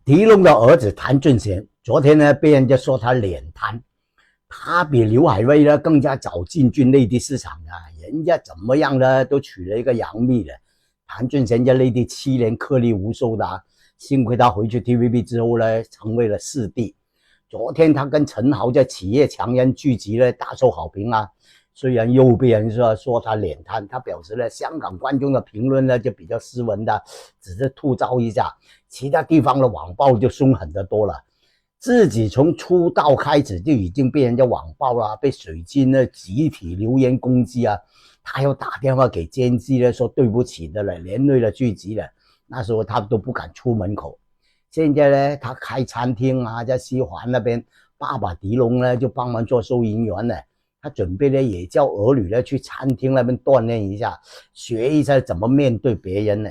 狄龙的儿子谭俊贤，昨天呢被人家说他脸瘫，他比刘恺威呢更加早进军内地市场啊，人家怎么样呢都娶了一个杨幂了。谭俊贤在内地7年颗粒无收的啊，幸亏他回去 TVB 之后呢，成为了4弟。昨天他跟陈豪在企业强人剧集呢大受好评啊，虽然又被人说他脸瘫，他表示呢香港观众的评论呢就比较斯文的，只是吐槽一下，其他地方的网暴就凶狠得多了。自己从出道开始就已经被人家网暴了，被水军呢集体留言攻击啊，他又打电话给监制呢说对不起的了，连累了剧集了，那时候他都不敢出门口。现在呢，他开餐厅啊，在西环那边，爸爸狄龙呢就帮忙做收银员呢。他准备呢也叫儿女呢去餐厅那边锻炼一下，学一下怎么面对别人呢。